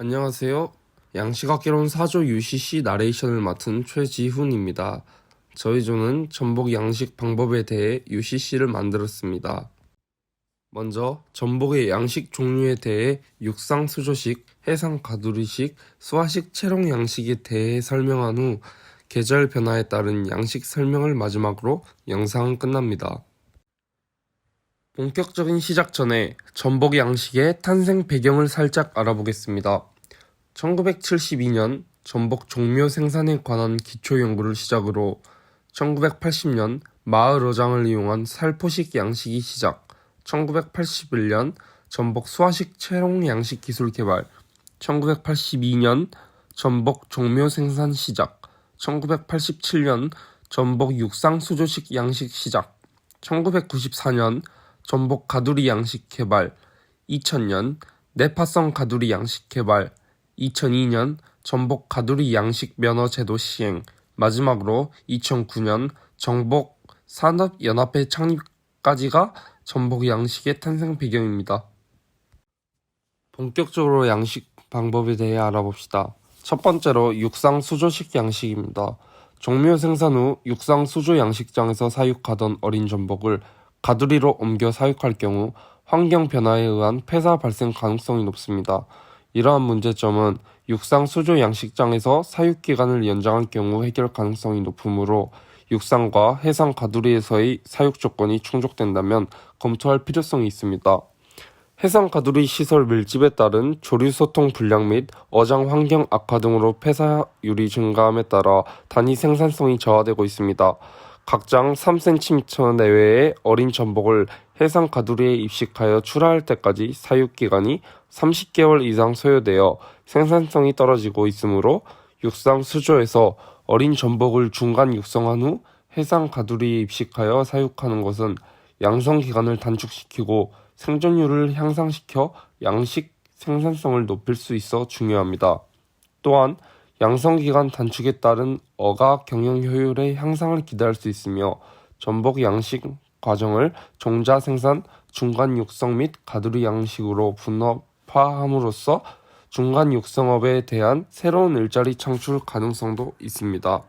안녕하세요. 양식학개론 4조 UCC 나레이션을 맡은 최지훈입니다. 저희 조는 전복 양식 방법에 대해 UCC를 만들었습니다. 먼저 전복의 양식 종류에 대해 육상 수조식, 해상 가두리식, 수화식 채롱 양식에 대해 설명한 후 계절 변화에 따른 양식 설명을 마지막으로 영상은 끝납니다. 본격적인 시작 전에 전복 양식의 탄생 배경을 살짝 알아보겠습니다. 1972년 전복 종묘 생산에 관한 기초 연구를 시작으로 1980년 마을 어장을 이용한 살포식 양식이 시작, 1981년 전복 수화식 채롱 양식 기술 개발, 1982년 전복 종묘 생산 시작, 1987년 전복 육상 수조식 양식 시작, 1994년 전복 가두리 양식 개발, 2000년 내파성 가두리 양식 개발, 2002년 전복 가두리 양식 면허 제도 시행, 마지막으로 2009년 전복 산업연합회 창립까지가 전복 양식의 탄생 배경입니다. 본격적으로 양식 방법에 대해 알아봅시다. 첫 번째로 육상 수조식 양식입니다. 종묘 생산 후 육상 수조 양식장에서 사육하던 어린 전복을 가두리로 옮겨 사육할 경우 환경 변화에 의한 폐사 발생 가능성이 높습니다. 이러한 문제점은 육상 수조 양식장에서 사육 기간을 연장할 경우 해결 가능성이 높으므로 육상과 해상 가두리에서의 사육 조건이 충족된다면 검토할 필요성이 있습니다. 해상 가두리 시설 밀집에 따른 조류 소통 불량 및 어장 환경 악화 등으로 폐사율이 증가함에 따라 단위 생산성이 저하되고 있습니다. 각장 3cm 내외의 어린 전복을 해상 가두리에 입식하여 출하할 때까지 사육 기간이 30개월 이상 소요되어 생산성이 떨어지고 있으므로 육상 수조에서 어린 전복을 중간 육성한 후 해상 가두리에 입식하여 사육하는 것은 양성 기간을 단축시키고 생존율을 향상시켜 양식 생산성을 높일 수 있어 중요합니다. 또한 양성기간 단축에 따른 어가 경영 효율의 향상을 기대할 수 있으며 전복 양식 과정을 종자 생산, 중간 육성 및 가두리 양식으로 분업화함으로써 중간 육성업에 대한 새로운 일자리 창출 가능성도 있습니다.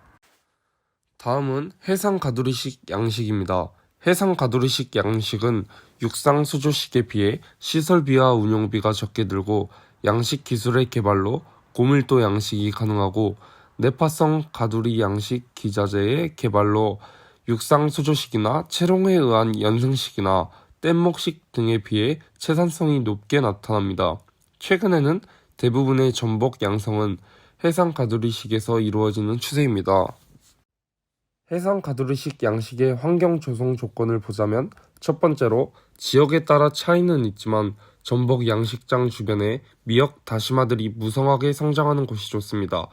다음은 해상 가두리식 양식입니다. 해상 가두리식 양식은 육상 수조식에 비해 시설비와 운용비가 적게 들고 양식 기술의 개발로 고밀도 양식이 가능하고 내파성 가두리 양식 기자재의 개발로 육상 수조식이나 채롱에 의한 연승식이나 뗏목식 등에 비해 채산성이 높게 나타납니다. 최근에는 대부분의 전복 양성은 해상 가두리식에서 이루어지는 추세입니다. 해상 가두리식 양식의 환경 조성 조건을 보자면 첫 번째로 지역에 따라 차이는 있지만 전복 양식장 주변에 미역, 다시마들이 무성하게 성장하는 곳이 좋습니다.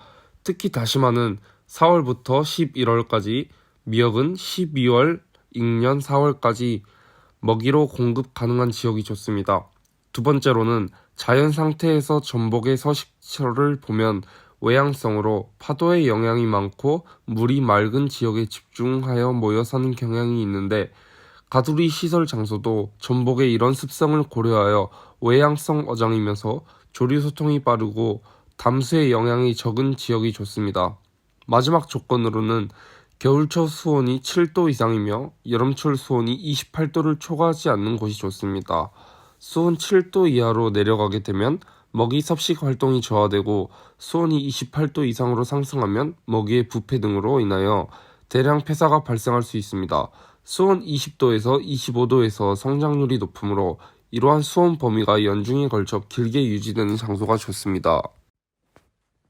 특히 다시마는 4월부터 11월까지, 미역은 12월, 익년 4월까지 먹이로 공급 가능한 지역이 좋습니다. 두 번째로는 자연 상태에서 전복의 서식처를 보면 외양성으로 파도의 영향이 많고 물이 맑은 지역에 집중하여 모여 사는 경향이 있는데 가두리 시설 장소도 전복의 이런 습성을 고려하여 외양성 어장이면서 조류 소통이 빠르고 담수의 영향이 적은 지역이 좋습니다. 마지막 조건으로는 겨울철 수온이 7도 이상이며 여름철 수온이 28도를 초과하지 않는 곳이 좋습니다. 수온 7도 이하로 내려가게 되면 먹이 섭식 활동이 저하되고 수온이 28도 이상으로 상승하면 먹이의 부패 등으로 인하여 대량 폐사가 발생할 수 있습니다. 수온 20도에서 25도에서 성장률이 높으므로 이러한 수온 범위가 연중에 걸쳐 길게 유지되는 장소가 좋습니다.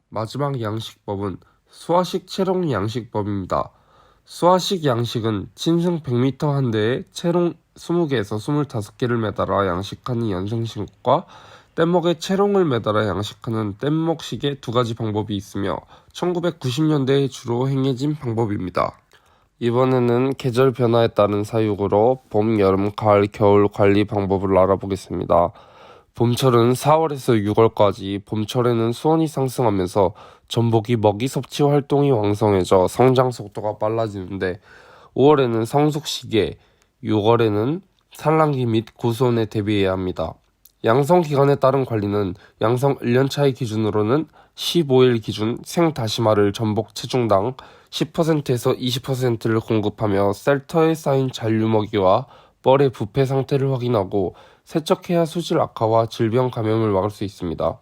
마지막 양식법은 수화식 채롱 양식법입니다. 수화식 양식은 친승 100m 한 대에 채롱 20개에서 25개를 매달아 양식하는 연승식과 뗏목에 채롱을 매달아 양식하는 뗏목식의 두 가지 방법이 있으며 1990년대에 주로 행해진 방법입니다. 이번에는 계절 변화에 따른 사육으로 봄, 여름, 가을, 겨울 관리 방법을 알아보겠습니다. 봄철은 4월에서 6월까지, 봄철에는 수온이 상승하면서 전복이 먹이 섭취 활동이 왕성해져 성장 속도가 빨라지는데 5월에는 성숙 시기에, 6월에는 산란기 및 고수온에 대비해야 합니다. 양성 기간에 따른 관리는 양성 1년차의 기준으로는 15일 기준 생다시마를 전복 체중당 10%에서 20%를 공급하며 셀터에 쌓인 잔류먹이와 뻘의 부패 상태를 확인하고 세척해야 수질 악화와 질병 감염을 막을 수 있습니다.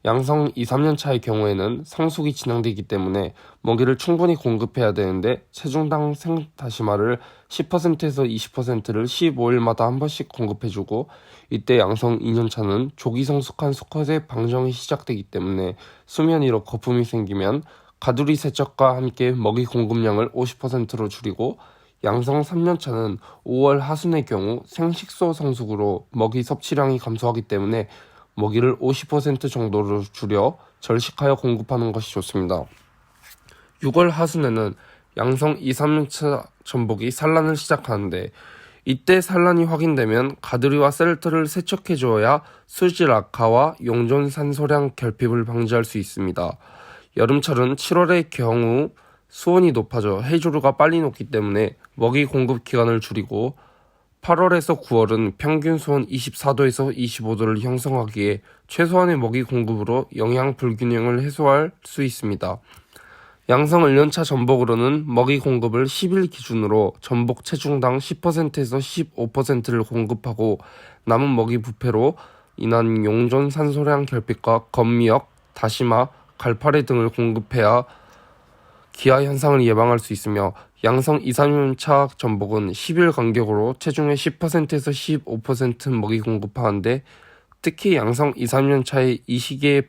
양성 2, 3년차의 경우에는 성숙이 진행되기 때문에 먹이를 충분히 공급해야 되는데 체중당 생다시마를 10%에서 20%를 15일마다 한 번씩 공급해주고, 이때 양성 2년차는 조기 성숙한 수컷의 방정이 시작되기 때문에 수면 위로 거품이 생기면 가두리 세척과 함께 먹이 공급량을 50%로 줄이고, 양성 3년차는 5월 하순의 경우 생식소 성숙으로 먹이 섭취량이 감소하기 때문에 먹이를 50% 정도로 줄여 절식하여 공급하는 것이 좋습니다. 6월 하순에는 양성 2, 3년차 전복이 산란을 시작하는데, 이때 산란이 확인되면 가두리와 셀터를 세척해 주어야 수질 악화와 용존 산소량 결핍을 방지할 수 있습니다. 여름철은 7월의 경우 수온이 높아져 해조류가 빨리 녹기 때문에 먹이 공급 기간을 줄이고, 8월에서 9월은 평균 수온 24도에서 25도를 형성하기에 최소한의 먹이 공급으로 영양 불균형을 해소할 수 있습니다. 양성 1년차 전복으로는 먹이 공급을 10일 기준으로 전복 체중당 10%에서 15%를 공급하고, 남은 먹이 부패로 인한 용존 산소량 결핍과 건미역, 다시마, 갈파리 등을 공급해야 기아 현상을 예방할 수 있으며, 양성 2, 3년차 전복은 10일 간격으로 체중의 10%에서 15% 먹이 공급하는데, 특히 양성 2, 3년차의 이 시기에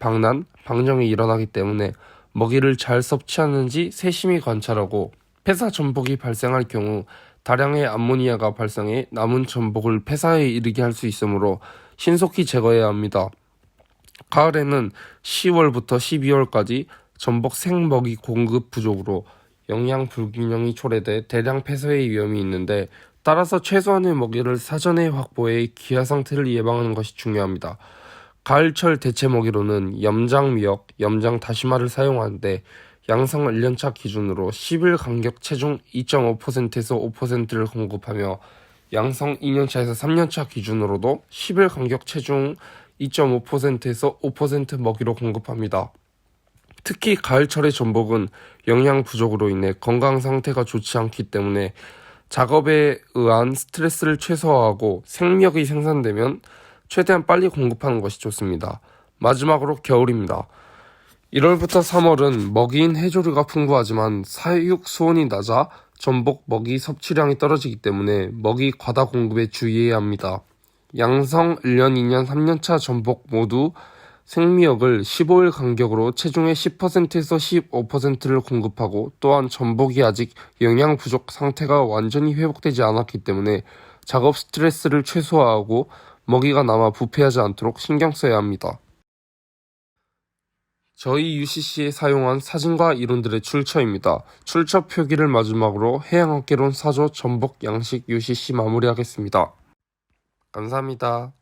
방정이 일어나기 때문에 먹이를 잘 섭취하는지 세심히 관찰하고, 폐사 전복이 발생할 경우 다량의 암모니아가 발생해 남은 전복을 폐사에 이르게 할 수 있으므로 신속히 제거해야 합니다. 가을에는 10월부터 12월까지 전복 생먹이 공급 부족으로 영양 불균형이 초래돼 대량 폐사의 위험이 있는데, 따라서 최소한의 먹이를 사전에 확보해 기아 상태를 예방하는 것이 중요합니다. 가을철 대체 먹이로는 염장미역, 염장다시마를 사용하는데, 양성 1년차 기준으로 10일 간격 체중 2.5%에서 5%를 공급하며, 양성 2년차에서 3년차 기준으로도 10일 간격 체중 2.5%에서 5% 먹이로 공급합니다. 특히 가을철의 전복은 영양 부족으로 인해 건강 상태가 좋지 않기 때문에 작업에 의한 스트레스를 최소화하고 생력이 생산되면 최대한 빨리 공급하는 것이 좋습니다. 마지막으로 겨울입니다. 1월부터 3월은 먹이인 해조류가 풍부하지만 사육 수온이 낮아 전복 먹이 섭취량이 떨어지기 때문에 먹이 과다 공급에 주의해야 합니다. 양성 1년, 2년, 3년차 전복 모두 생미역을 15일 간격으로 체중의 10%에서 15%를 공급하고, 또한 전복이 아직 영양 부족 상태가 완전히 회복되지 않았기 때문에 작업 스트레스를 최소화하고 먹이가 남아 부패하지 않도록 신경 써야 합니다. 저희 UCC에 사용한 사진과 이론들의 출처입니다. 출처 표기를 마지막으로 해양학개론 4조 전복 양식 UCC 마무리하겠습니다. 감사합니다.